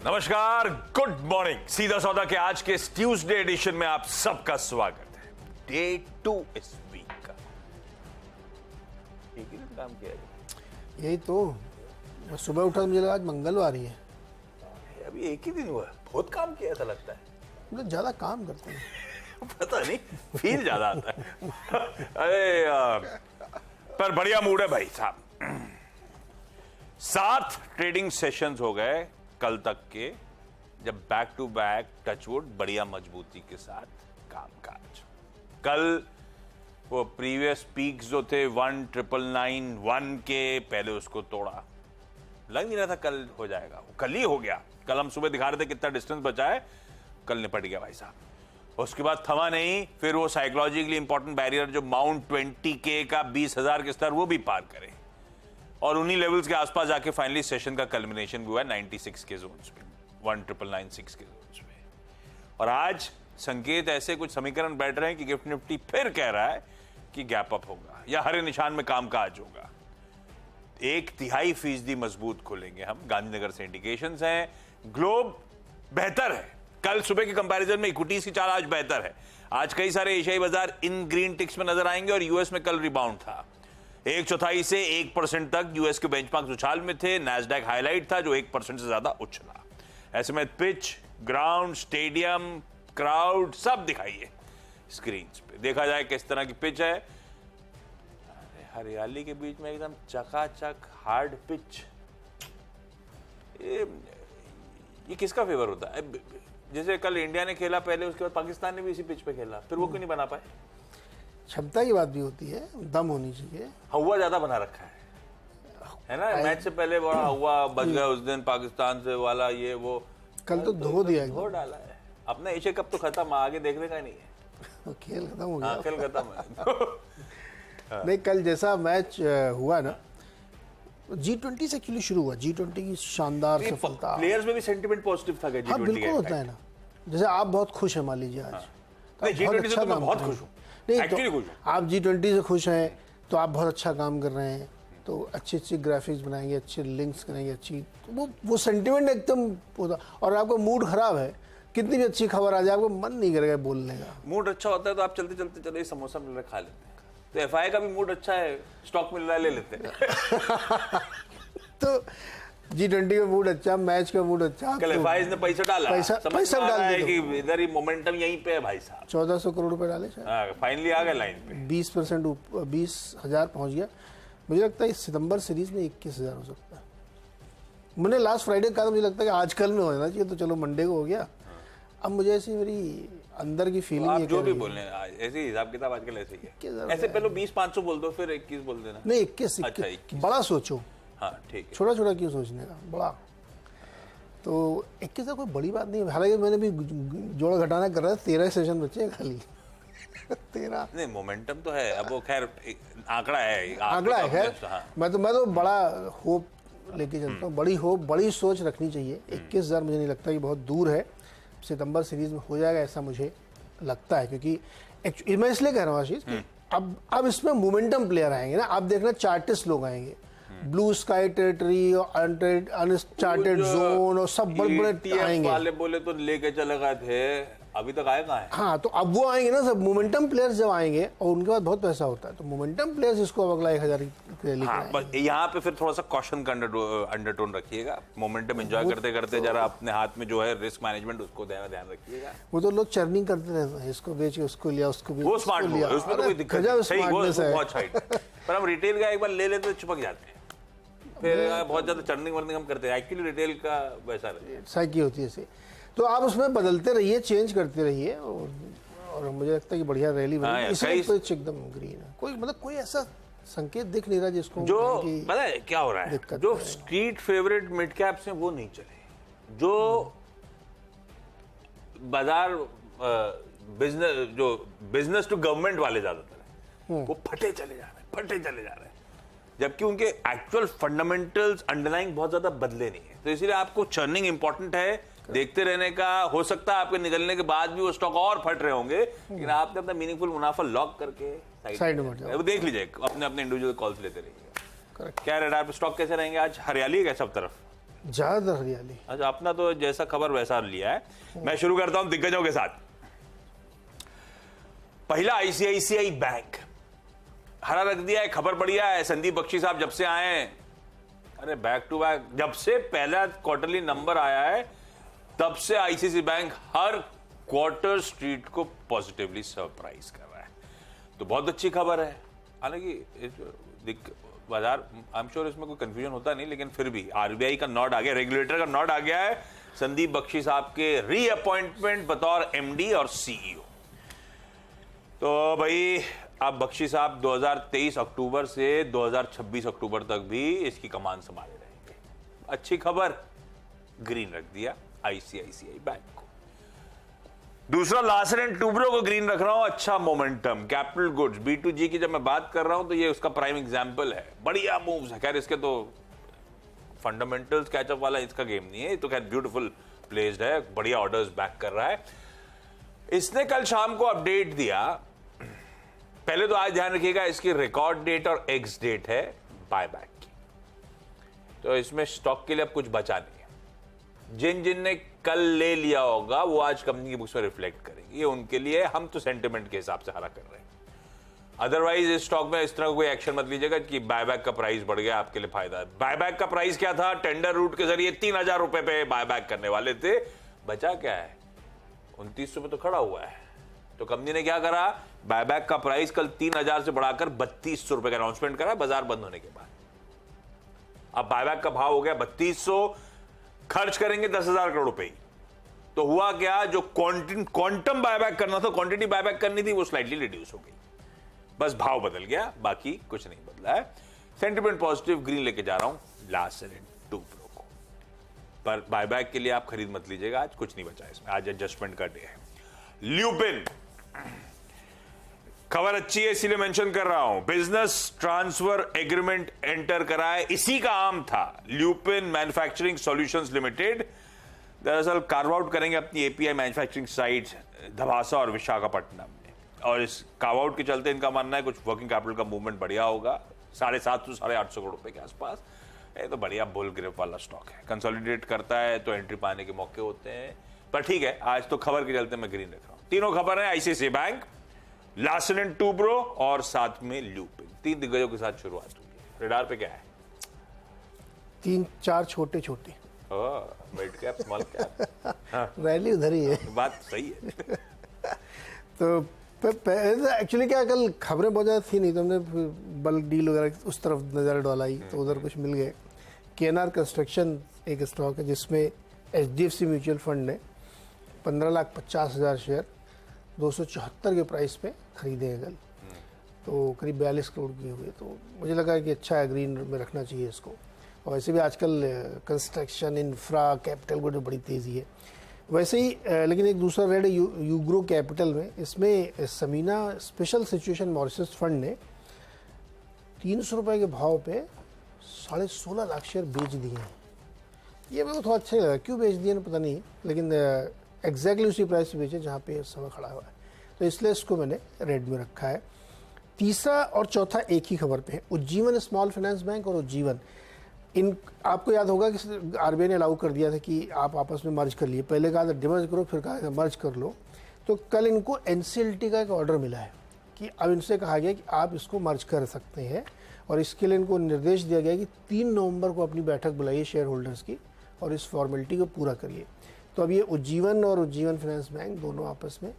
नमस्कार, good morning. सीधा सौदा के आज के ट्यूसडे एडिशन में आप सबका स्वागत है। डे 2 इस वीक का। एक ही दिन काम किया है। यही तो सुबह उठा तो मुझे लगा आज मंगलवार ही है। अभी एक ही दिन हुआ, बहुत काम किया था लगता है। मतलब ज्यादा काम करते हैं। पता नहीं, फील ज्यादा आता है। अरे पर बढ़िया मूड है भाई साहब। 7 ट्रेडिंग सेशंस हो गए कल तक के, जब बैक टू बैक टचवुड बढ़िया मजबूती के साथ कामकाज। कल वो प्रीवियस पीक्स जो थे 1991 के, पहले उसको तोड़ा। लग नहीं रहा था कल हो जाएगा, वो कल ही हो गया। कल हम सुबह दिखा रहे थे कितना डिस्टेंस बचा है, कल निपट गया भाई साहब। उसके बाद थमा नहीं, फिर वो साइकोलॉजिकली इंपॉर्टेंट बैरियर जो माउंट 20K का 20,000 के स्तर, वो भी पार करे और उन्हीं लेवल्स के आसपास जाके फाइनली सेशन का कल्मिनेशन हुआ है 96 के जोन्स पे, 19,996 के जोन्स पे। और आज संकेत ऐसे कुछ समीकरण बैठ रहे हैं कि गिफ्ट निफ्टी फिर कह रहा है कि गैप अप होगा या हरे निशान में कामकाज होगा। 1/3% मजबूत खुलेंगे हम। गांधीनगर से इंडिकेशंस हैं। ग्लोब बेहतर है, कल सुबह के कंपैरिजन में इक्विटीज की चाल आज बेहतर है। आज कई सारे एशियाई बाजार इन ग्रीन टिक्स में नजर आएंगे और यूएस में कल रिबाउंड था। 1/4 से 1% तक यूएस के बेंचमार्क उछाल में थे। नैस्डैक हाईलाइट था जो 1% से ज्यादा उछला। ऐसे में पिच, ग्राउंड, स्टेडियम, क्राउड सब दिखाइए स्क्रीन पे। देखा जाए किस तरह की पिच है। हरियाली के बीच में एकदम चकाचक हार्ड पिच। ये किसका फेवर होता है? जैसे कल इंडिया ने खेला पहले, उसके बाद पाकिस्तान ने भी इसी पिच पे खेला, फिर वो क्यों नहीं बना पाए? क्षमता की बात भी होती है, दम होनी चाहिए। हवा ज्यादा बना रखा है ना। मैच से पहले बड़ा हवा बच गया उस दिन पाकिस्तान से वाला, ये वो कल तो धो दिया, धो डाला है। अपना एशिया कप तो खत्म, आगे देखने का नहीं है। खेल खत्म हो गया। खेल खत्म है। नहीं, कल जैसा मैच हुआ ना, G20 से एक्चुअली शुरू हुआ। G20 की शानदार सफलता। प्लेयर्स में भी सेंटिमेंट पॉजिटिव था। हाँ बिल्कुल होता है ना। जैसे आप बहुत खुश हैं, मान लीजिए आज G20 से तो मैं बहुत खुश हूँ। नहीं तो आप G20 से खुश हैं तो आप बहुत अच्छा काम कर रहे हैं, तो अच्छी अच्छी ग्राफिक्स बनाएंगे, अच्छे लिंक्स करेंगे, अच्छी तो वो सेंटिमेंट एकदम होता। और आपका मूड खराब है, कितनी भी अच्छी खबर आ जाए आपको मन नहीं करेगा बोलने का। मूड अच्छा होता है तो आप चलते चलते चलो समोसा मिल रहा है खा लेते हैं। तो एफआई का भी मूड अच्छा है, स्टॉक मिल रहा है ले लेते हैं। तो G20 का मूड अच्छा, मैच का मूड अच्छा। कल एफआई ने पैसा डाला, पैसा डाल है कि इधर ही मोमेंटम यहीं पे है भाई साहब। 1400 करोड़ रुपए डाले शायद। फाइनली आ गए लाइन पे। 20% 20,000 पहुंच गया। मुझे लगता है इस सितंबर सीरीज में 21,000 हो सकता है। मैंने लास्ट फ्राइडे कहा था, मुझे लगता है कि आज कल में हो जाना चाहिए, तो चलो मंडे को हो गया। अब मुझे ऐसी मेरी अंदर की फीलिंग है। जो भी बोलने ऐसे हिसाब किताब आजकल ऐसे ही है। ऐसे पहले 20-500 बोल दो, फिर 21 बोल देना। नहीं 21 बड़ा सोचो। हाँ ठीक है, छोटा छोटा क्यों सोचने का, बड़ा। तो 21 कोई बड़ी बात नहीं है। हालांकि मैंने भी जोड़ घटाना कर रहा है, 13 सेशन बचे हैं खाली। 13 नहीं, मोमेंटम तो है। अब वो खैर आंकड़ा है, आंकड़ा है खैर। हाँ। मैं तो बड़ा होप लेके चलता हूँ, बड़ी होप, बड़ी सोच रखनी चाहिए। 21,000 मुझे नहीं लगता कि बहुत दूर है। सितंबर सीरीज में हो जाएगा ऐसा मुझे लगता है, क्योंकि मैं इसलिए कह रहा हूँ आशीष कि अब इसमें मोमेंटम प्लेयर आएंगे ना। आप देखना चार्टिस्ट लोग आएंगे, ब्लू स्काई टेरिटरी और अनचार्टेड जोन और सब बड़े बड़े आएंगे। वाले बोले तो लेके चले गए थे, अभी तक आए कहाँ है? हाँ, तो अब वो आएंगे ना सब मोमेंटम प्लेयर्स जब आएंगे, और उनके बाद बहुत पैसा होता है, तो मोमेंटम प्लेयर्स इसको अब अगला 1,000 यहाँ पे फिर थोड़ा सा कॉशन का अंडरटोन रखिएगा। मोमेंटम एंजॉय करते करते जरा अपने हाथ में जो है रिस्क मैनेजमेंट, उसको ध्यान रखिएगा। वो तो लोग चर्निंग करते रहते हैं, इसको बेच के उसको लिया, उसको भी वो स्मार्ट है, उसमें तो कोई दिक्कत नहीं, सही बहुत साइड। पर हम रिटेल का एक बार ले लेते तो चिपक जाते हैं, फिर बहुत ज्यादा चर्निंग वर्निंग हम करते हैं। एक्चुअली रिटेल का वैसा साइकी होती है ऐसे। तो आप उसमें बदलते रहिए, चेंज करते रहिए, और मुझे लगता है कि बढ़िया रैली बनी। इसमें तो एकदम ग्रीन है, कोई मतलब कोई ऐसा संकेत दिख नहीं रहा जिसको जो पता है क्या हो रहा है। जो स्ट्रीट फेवरेट मिड कैप्स हैं वो नहीं चले, जो बाजार बिजनेस, जो बिजनेस टू गवर्नमेंट वाले ज्यादातर है, वो फटे चले जा रहे हैं, जबकि उनके एक्चुअल फंडामेंटल्स अंडरलाइंग बहुत ज्यादा बदले नहीं है। तो इसीलिए आपको चर्निंग इंपॉर्टेंट है, देखते रहने का। हो सकता है आपके निकलने के बाद भी वो स्टॉक और फट रहे होंगे, लेकिन आपने अपना मीनिंगफुल मुनाफा लॉक करके साइड में वो देख लीजिए, अपने इंडिविजुअल कॉल्स लेते रहिए। क्या रेडार पे स्टॉक कैसे रहेंगे आज? हरियाली है सब तरफ? ज्यादा हरियाली। अच्छा, अपना तो जैसा खबर वैसा लिया है। मैं शुरू करता हूं दिग्गजों के साथ। पहला आईसीआईसीआई बैंक हरा रख दिया है, खबर बढ़िया है। संदीप बख्शी साहब जब से आए हैं, अरे बैक टू बैक, जब से पहला क्वार्टरली नंबर आया है तब से आईसीआईसीआई बैंक हर क्वार्टर स्ट्रीट को पॉजिटिवली सरप्राइज कर रहा है, तो बहुत अच्छी खबर है। हालांकि बाजार, आई एम श्योर इसमें कोई कंफ्यूजन होता नहीं, लेकिन फिर भी आरबीआई का नॉट आ गया, रेगुलेटर का नॉट आ गया है संदीप बख्शी साहब के रीअपॉइंटमेंट बतौर एमडी और सीईओ। तो भाई अब बख्शी साहब 2023 अक्टूबर से 2026 अक्टूबर तक भी इसकी कमान संभाले रहेंगे। अच्छी खबर, ग्रीन रख दिया आईसीआईसीआई बैंक को। दूसरा लार्सन एंड टूब्रो को ग्रीन रख रहा हूं, अच्छा मोमेंटम। कैपिटल गुड्स B2G की जब मैं बात कर रहा हूं तो ये उसका प्राइम एग्जांपल है, बढ़िया मूव्स है। खैर इसके तो फंडामेंटल्स कैचअप वाला इसका गेम नहीं है, ये तो खैर ब्यूटीफुल प्लेस्ड है, बढ़िया ऑर्डर्स बैक कर रहा है। इसने कल शाम को अपडेट दिया। पहले तो आज ध्यान रखिएगा, इसकी रिकॉर्ड डेट और एक्स डेट है बायबैक की, तो इसमें स्टॉक के लिए अब कुछ बचा नहीं है। जिन जिन ने कल ले लिया होगा वो आज कंपनी की बुक्स में रिफ्लेक्ट करेंगे, ये उनके लिए। हम तो सेंटिमेंट के हिसाब से हरा कर रहे हैं। अदरवाइज इस स्टॉक में इस तरह कोई एक्शन मत लीजिएगा कि बायबैक का प्राइस बढ़ गया, आपके लिए फायदा है। बायबैक का प्राइस क्या था? टेंडर रूट के जरिए 3000 रुपए पे बायबैक करने वाले थे, बचा क्या है? 2900 पे तो खड़ा हुआ है। तो कंपनी ने क्या करा, बायबैक का प्राइस कल 3000 से बढ़ाकर 3200 रुपए का अनाउंसमेंट करा बाजार बंद होने के बाद। अब बायबैक का भाव हो गया 3200, खर्च करेंगे 10,000 करोड़ रुपए। तो हुआ क्या, जो क्वांटम बायबैक करना था, क्वांटिटी बायबैक करनी थी, वो स्लाइटली रिड्यूस हो गई। बस भाव बदल गया, बाकी कुछ नहीं बदला है। सेंटिमेंट पॉजिटिव, ग्रीन लेके जा रहा हूं लार्सन एंड टूब्रो को। पर बायबैक के लिए आप खरीद मत लीजिएगा, आज कुछ नहीं बचा इसमें, आज एडजस्टमेंट का डे है। ल्यूपिन खबर अच्छी है इसीलिए मेंशन कर रहा हूं। बिजनेस ट्रांसफर एग्रीमेंट एंटर करा है, इसी का आम था। ल्यूपिन मैन्युफैक्चरिंग सॉल्यूशंस लिमिटेड दरअसल कार्व आउट करेंगे अपनी एपीआई मैन्युफैक्चरिंग साइट धबासा और विशाखापट्टनम में, और इस कार्व आउट के चलते इनका मानना है कुछ वर्किंग कैपिटल का मूवमेंट बढ़िया होगा, 750 से 850 करोड़ रुपए के आसपास। ये तो बढ़िया बुल ग्रिप वाला स्टॉक है, कंसोलिडेट करता है तो एंट्री पाने के मौके होते हैं। पर ठीक है, आज तो खबर के चलते मैं ग्रीन रख रहा हूं। तीनों खबर है, ICICI bank, Larsen and Toubro और साथ में ल्यूपिन। 3 दिग्गजों के साथ शुरुआत हुई है। रेडार पे क्या है? 3-4 छोटे छोटे, mid cap small cap, rally उधर ही है। बात सही है। तो एक्चुअली क्या, कल खबरें बहुत ज़्यादा थी नहीं, तो हमने बल्क डील वगैरह उस तरफ नज़र डॉलाई तो उधर कुछ मिल गए। केएनआर कंस्ट्रक्शन एक स्टॉक है जिसमें एचडीएफसी म्यूचुअल फंड ने 15,50,000 शेयर 274 के प्राइस पे खरीदे हैं कल, तो करीब 42 करोड़ की हुए। तो मुझे लगा कि अच्छा है, ग्रीन में रखना चाहिए इसको। और वैसे भी आजकल कंस्ट्रक्शन, इंफ्रा, कैपिटल को बड़ी तेज़ी है वैसे ही। लेकिन एक दूसरा रेड है यूग्रो कैपिटल में, इसमें Samena special situation Mauritius fund ने 300 रुपये के भाव पे 16.5 लाख शेयर बेच दिए हैं। ये मेरे को थोड़ा अच्छा ही लगा, क्यों बेच दिए ना पता नहीं, लेकिन एग्जैक्टली उसी प्राइस पे बेचे जहाँ पे इस समय खड़ा हुआ है, तो इसलिए इसको मैंने रेड में रखा है। तीसरा और चौथा एक ही खबर पे है, उज्जीवन स्मॉल फाइनेंस बैंक और उज्जीवन। इन आपको याद होगा कि आरबीआई ने अलाउ कर दिया था कि आप आपस में मर्ज कर लिए, पहले कहा था डिमर्ज करो, फिर कहा था मर्ज कर लो। तो कल इनको एनसीएलटी का एक ऑर्डर मिला है कि अब इनसे कहा गया कि आप इसको मर्ज कर सकते हैं, और इसके लिए इनको निर्देश दिया गया कि 3 नवंबर को अपनी बैठक बुलाइए शेयर होल्डर्स की और इस फॉर्मेलिटी को पूरा करिए। तो अब ये उज्जीवन और उज्जीवन फाइनेंस बैंक दोनों आपस में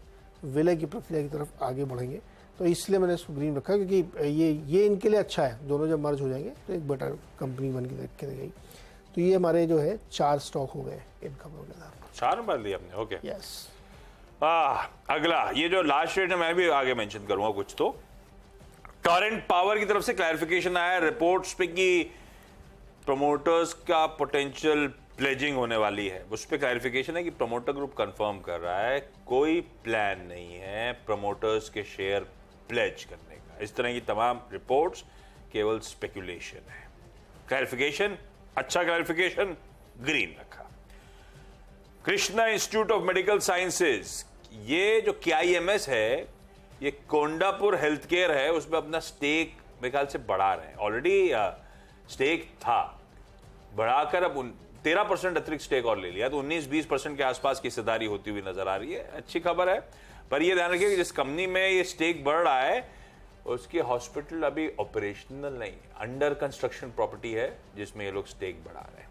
विलय की प्रक्रिया की तरफ आगे बढ़ेंगे, तो इसलिए मैंने इसको ग्रीन रखा, क्योंकि ये इनके लिए अच्छा है, दोनों जब मर्ज हो जाएंगे तो एक बेटर कंपनी बन के गई। तो ये हमारे जो है 4 स्टॉक हो गए इन खबरों के आधार पर। 4 नंबर दिए आपने, ओके। यस। अगला ये जो लास्ट रेट है मैं भी आगे मेंशन करूंगा कुछ। तो टोरेंट पावर की तरफ से क्लैरिफिकेशन आया रिपोर्ट्स पे कि प्रमोटर्स का पोटेंशियल प्लेजिंग होने वाली है, उस पर क्लैरिफिकेशन है कि प्रमोटर ग्रुप कंफर्म कर रहा है कोई प्लान नहीं है प्रमोटर्स के शेयर प्लेज करने का। इस तरह की तमाम रिपोर्ट्स केवल स्पेकुलेशन है। क्लैरिफिकेशन, अच्छा क्लैरिफिकेशन, ग्रीन रखा। Krishna institute of medical sciences, ये जो KIMS है, ये कोंडापुर हेल्थ केयर है, उसमें अपना स्टेक मेरे ख्याल से बढ़ा रहे हैं। ऑलरेडी स्टेक था, बढ़ाकर अब 13% अतिरिक्त स्टेक और ले लिया, तो 19-20% के आसपास की हिस्सेदारी होती हुई नजर आ रही है। अच्छी खबर है, पर यह ध्यान रखिए कि जिस कंपनी में ये स्टेक बढ़ रहा है उसकी हॉस्पिटल अभी ऑपरेशनल नहीं, अंडर कंस्ट्रक्शन प्रॉपर्टी है जिसमें ये लोग स्टेक बढ़ा रहे हैं।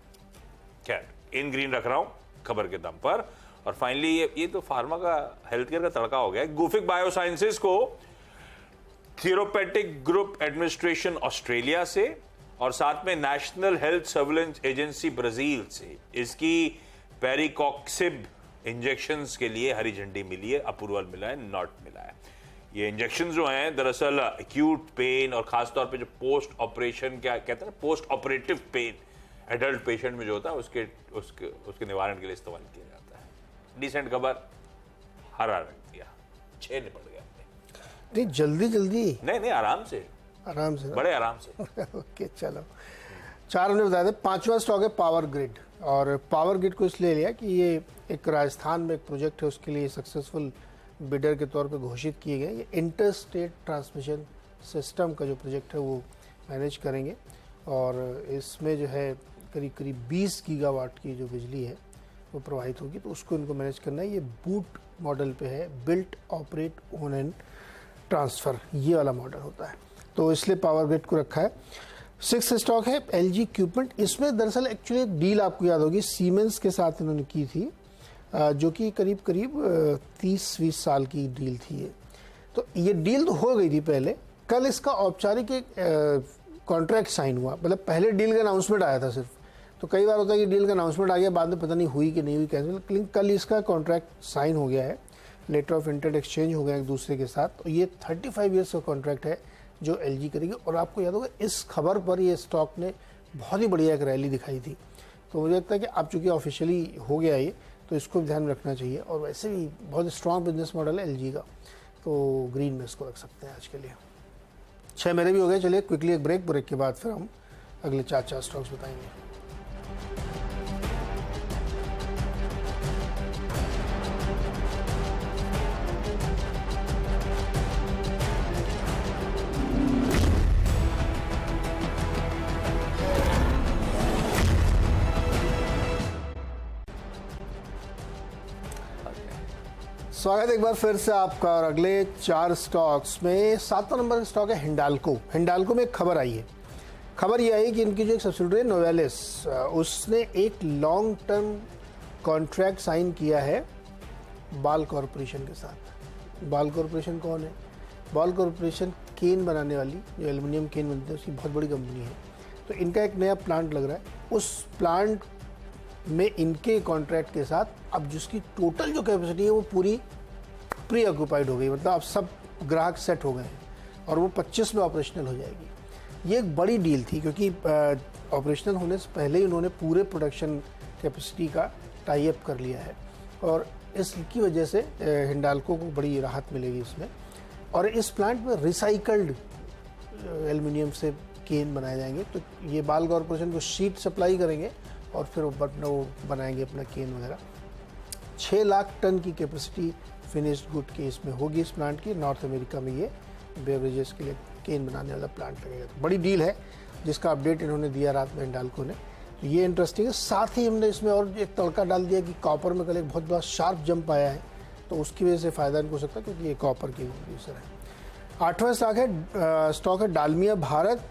खैर, इन ग्रीन रख रहा हूं खबर के दम पर। और फाइनली ये तो फार्मा का, हेल्थ केयर का तड़का हो गया। गुफिक बायोसाइंसेस को थेरोपेटिक ग्रुप एडमिनिस्ट्रेशन ऑस्ट्रेलिया से और साथ में national health surveillance agency Brazil से इसकी पेरिकॉक्सिब इंजेक्शंस के लिए हरी झंडी मिली है, अप्रूवल मिला है, नॉट मिला है। ये इंजेक्शन जो हैं दरअसल एक्यूट पेन और खासतौर पे जो पोस्ट ऑपरेशन, क्या कहते हैं ना, post operative pain adult patient में जो होता है उसके निवारण के लिए इस्तेमाल किया जाता है। डिसेंट खबर, हरा रख दिया, 6 निपट गया। नहीं जल्दी नहीं आराम से बड़े आराम से। ओके चलो, 4 हमने बताया था। 5वां स्टॉक है पावर ग्रिड, और पावर ग्रिड को इसलिए लिया कि ये एक राजस्थान में एक प्रोजेक्ट है, उसके लिए सक्सेसफुल बिडर के तौर पे घोषित किए गए। ये इंटर स्टेट ट्रांसमिशन सिस्टम का जो प्रोजेक्ट है वो मैनेज करेंगे, और इसमें जो है करीब 20 गीगावाट की जो बिजली है वो प्रवाहित होगी, तो उसको इनको मैनेज करना है। ये बूट मॉडल पे है, built operate own and transfer, ये वाला मॉडल होता है, तो इसलिए पावर ग्रिड को रखा है। 6th स्टॉक है LG इक्विपमेंट। इसमें दरअसल एक्चुअली एक डील आपको याद होगी सीमेंस के साथ इन्होंने की थी, जो कि करीब 30-20 साल की डील थी ये। तो ये डील तो हो गई थी पहले, कल इसका औपचारिक एक कॉन्ट्रैक्ट साइन हुआ। मतलब पहले डील का अनाउंसमेंट आया था सिर्फ, तो कई बार होता है कि डील का अनाउंसमेंट आ गया, बाद में पता नहीं हुई कि नहीं हुई कैंसिल, लेकिन कल इसका कॉन्ट्रैक्ट साइन हो गया है, लेटर ऑफ इंटेंट एक्सचेंज हो गया एक दूसरे के साथ। तो ये 35 ईयर्स का कॉन्ट्रैक्ट है जो LG करेगी। और आपको याद होगा इस खबर पर ये स्टॉक ने बहुत ही बढ़िया एक रैली दिखाई थी, तो मुझे लगता है कि अब चूंकि ऑफिशियली हो गया ये, तो इसको ध्यान में रखना चाहिए। और वैसे भी बहुत स्ट्रॉन्ग बिजनेस मॉडल है LG का, तो ग्रीन में इसको रख सकते हैं आज के लिए। 6 मेरे भी हो गए। चलिए क्विकली एक ब्रेक के बाद फिर हम अगले 4 स्टॉक्स बताएंगे। स्वागत है एक बार फिर से आपका, और अगले 4 स्टॉक्स में 7वां नंबर का स्टॉक है हिंडाल्को। हिंडाल्को में एक खबर आई है। खबर ये आई कि इनकी जो एक सब्सिडियरी है नोवेलिस, उसने एक लॉन्ग टर्म कॉन्ट्रैक्ट साइन किया है बाल कॉरपोरेशन के साथ। बाल कॉरपोरेशन कौन है? बाल कॉरपोरेशन केन बनाने वाली, जो एल्युमिनियम केन बनते हैं, उसकी बहुत बड़ी कंपनी है। तो इनका एक नया प्लांट लग रहा है, उस प्लांट में इनके कॉन्ट्रैक्ट के साथ अब जिसकी टोटल जो कैपेसिटी है वो पूरी प्री ऑक्यूपाइड हो गई, मतलब अब सब ग्राहक सेट हो गए हैं और वो 25 में ऑपरेशनल हो जाएगी। ये एक बड़ी डील थी क्योंकि ऑपरेशनल होने से पहले ही उन्होंने पूरे प्रोडक्शन कैपेसिटी का टाई अप कर लिया है, और इसकी वजह से हिंडाल्को को बड़ी राहत मिलेगी इसमें। और इस प्लांट में रिसाइकल्ड एल्युमिनियम से केन बनाए जाएंगे, तो ये बाल कॉरपोरेशन को शीट सप्लाई करेंगे और फिर वो बनाएंगे अपना केन वगैरह। 6 लाख टन की कैपेसिटी फिनिश्ड गुड के इसमें होगी इस प्लांट की। नॉर्थ अमेरिका में ये बेवरेजेस के लिए केन बनाने वाला प्लांट लगेगा। तो बड़ी डील है जिसका अपडेट इन्होंने दिया रात में हिंडाल्को ने, तो ये इंटरेस्टिंग है। साथ ही हमने इसमें और एक तड़का डाल दिया कि कॉपर में कल एक बहुत बड़ा शार्प जंप आया है, तो उसकी वजह से फ़ायदा इनको हो सकता है क्योंकि ये कॉपर की प्रोड्यूसर है। 8वां स्टॉक है डालमिया भारत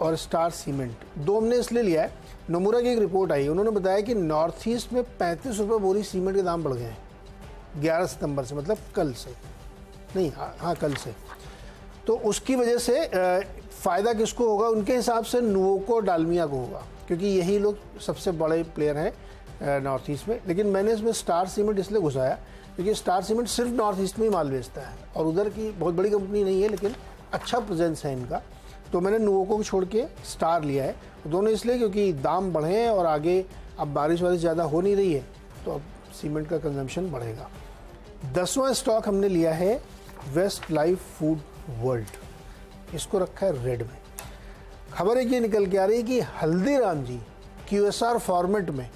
और स्टार सीमेंट। 2 हमने इसलिए लिया है, नोमुरा की एक रिपोर्ट आई, उन्होंने बताया कि नॉर्थ ईस्ट में 35 रुपये बोरी सीमेंट के दाम बढ़ गए हैं 11 सितंबर से, मतलब कल से नहीं, हाँ कल से। तो उसकी वजह से फ़ायदा किसको होगा? उनके हिसाब से नुवोको और डालमिया को होगा, क्योंकि यही लोग सबसे बड़े प्लेयर हैं नॉर्थ ईस्ट में। लेकिन मैंने इसमें स्टार सीमेंट इसलिए घुसाया क्योंकि स्टार सीमेंट सिर्फ नॉर्थ ईस्ट में ही माल बेचता है और उधर की बहुत बड़ी कंपनी नहीं है, लेकिन अच्छा प्रेजेंस है इनका। तो मैंने नुवोको को छोड़ के स्टार लिया है, दोनों इसलिए क्योंकि दाम बढ़े हैं और आगे अब बारिश वारिश ज़्यादा हो नहीं रही है, तो अब सीमेंट का कंजम्पशन बढ़ेगा। 10वां स्टॉक हमने लिया है वेस्ट लाइफ फूड वर्ल्ड, इसको रखा है रेड में। खबर एक ये निकल के आ रही है कि हल्दीराम जी QSR फॉर्मेट में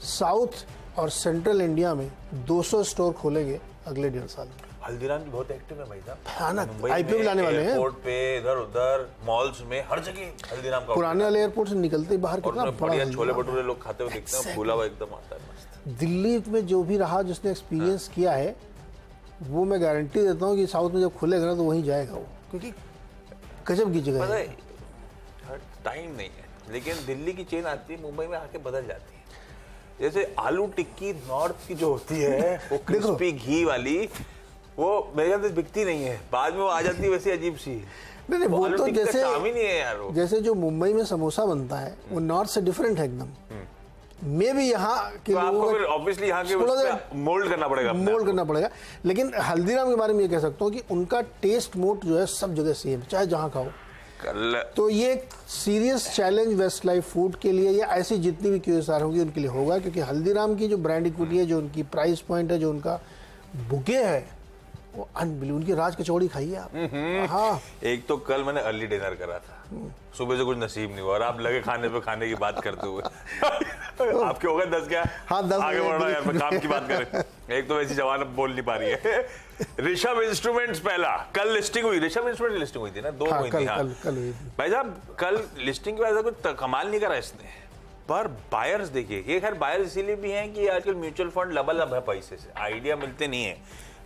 साउथ और सेंट्रल इंडिया में 200 स्टोर खोलेंगे अगले 1.5 साल में। हल्दीराम भी बहुत एक्टिव है भाई साहब। भयानक, मुंबई IPO भी लाने वाले हैं। एयरपोर्ट पे, इधर उधर मॉल्स में, हर जगह हल्दीराम का पुराने वाले एयरपोर्ट से निकलते ही बाहर कितना और बड़ा बढ़िया हल्दीराम छोले है। भटूरे लोग खाते हुए दिखते हैं, फूला हुआ एकदम आता है मस्त। दिल्ली में जो भी रहा, जिसने एक्सपीरियंस किया है, वो मैं गारंटी देता हूँ कि साउथ में जब खुलेगा ना तो वहीं जाएगा वो, क्योंकि गजब की जगह पता है। है टाइम नहीं है, लेकिन दिल्ली की चेन आती है, मुंबई में आके बदल जाती है। जैसे आलू टिक्की नॉर्थ की जो होती है वो क्रिस्पी घी वाली, वो मेरे ख्याल से बिकती नहीं है, बाद में वो आ जाती है वैसी अजीब सी। नहीं वो आलू तो टिक्की का जैसे काम ही नहीं है यार वो। जैसे जो मुंबई में समोसा बनता है वो नॉर्थ से डिफरेंट है एकदम। मे भी यहाँ के तो आपको लोगों फिर ऑब्वियसली यहाँ के थोड़ा उस सा पे मोल्ड करना पड़ेगा अपने मोल्ड आप को। करना पड़ेगा। लेकिन हल्दीराम के बारे में ये कह सकता हूँ कि उनका टेस्ट मोड जो है सब जगह सेम है, चाहे जहाँ खाओ। कल तो ये एक serious challenge west life food के लिए या ऐसी जितनी भी QSR होंगी उनके लिए होगा, क्योंकि हल्दीराम की जो ब्रांड इक्विटी है, जो उनकी प्राइस पॉइंट है, जो उनका बुके है, वो अनबिलीव। उनकी राज कचौड़ी खाइए आप। हाँ, एक तो कल मैंने अर्ली डिनर करा था, सुबह से कुछ नसीब नहीं हुआ और आप लगे खाने पे खाने की बात करते हुए। आपके हो गए 10 क्या? हाँ, 10 आगे हो गए। बढ़ रहा है यार, मैं काम की बात करें। एक तो वैसी जवान अब बोल नहीं पा रही है। ऋषभ इंस्ट्रूमेंट्स पहला, कल लिस्टिंग हुई, ऋषभ इंस्ट्रूमेंट लिस्टिंग हुई थी ना, 2 हाँ, हुई थी। हाँ कल हुई थी। भाई साहब, कल लिस्टिंग की वजह से कुछ कमाल नहीं करा इसने, पर बायर्स देखिए, ये खैर बायर्स इसीलिए भी हैं कि आजकल म्यूचुअल फंड लबालब है पैसे से, आइडिया मिलते नहीं है।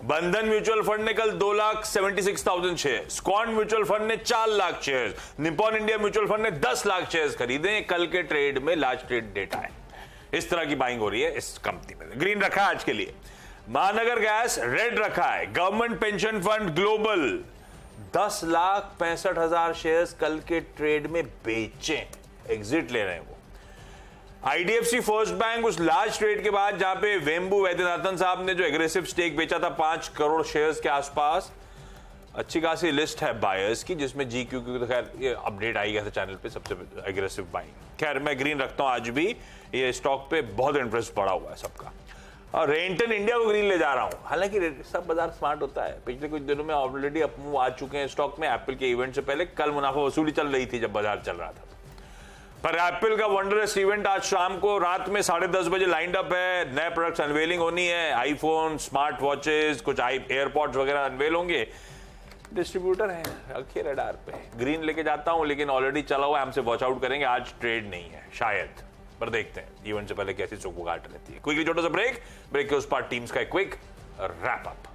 बंधन म्यूचुअल फंड ने कल 2,76,000 शेयर, स्क्वाड म्यूचुअल फंड ने 4 lakh share, Nippon India mutual fund ने 10 लाख शेयर खरीदे। कल के ट्रेड में लार्ज ट्रेड डेटा है, इस तरह की बाइंग हो रही है इस कंपनी में। ग्रीन रखा है आज के लिए, महानगर गैस रेड रखा है, government pension fund global 10,65,000 shares कल के ट्रेड में बेचे, एग्जिट ले रहे हैं वो। आईडीएफसी फर्स्ट बैंक उस लार्ज ट्रेड के बाद जहां पे वेम्बू वैद्यनाथन साहब ने जो एग्रेसिव स्टेक बेचा था 5 करोड़ शेयर्स के आसपास, अच्छी खासी लिस्ट है बायर्स की, जिसमें जीक्यू की तो खैर ये अपडेट आई गया था चैनल पे, सबसे एग्रेसिव बाइंग। खैर मैं ग्रीन रखता हूं आज भी, ये स्टॉक पे बहुत इंटरेस्ट पड़ा हुआ है सबका, और रेंटन इंडिया को ग्रीन ले जा रहा हूं। हालांकि सब बाजार स्मार्ट होता है, पिछले कुछ दिनों में ऑलरेडी अपमूव आ चुके हैं स्टॉक में। एप्पल के इवेंट से पहले कल मुनाफा वसूली चल रही थी जब बाजार चल रहा था, पर एप्पल का वंडरस इवेंट आज शाम को रात में 10:30 बजे लाइंड अप है। नए प्रोडक्ट्स अनवेलिंग होनी है, आईफोन, स्मार्ट वॉचेस, कुछ एयरपॉड्स वगैरह अनवेल होंगे। डिस्ट्रीब्यूटर है, रखिए रडार पे। ग्रीन लेके जाता हूं, लेकिन ऑलरेडी चला हुआ है, हमसे वॉच आउट करेंगे। आज ट्रेड नहीं है शायद, पर देखते हैं इवेंट से पहले कैसी चौक काट रहती है। क्विकली छोटा सा ब्रेक के उस पार टीम्स का एक क्विक रैप अप।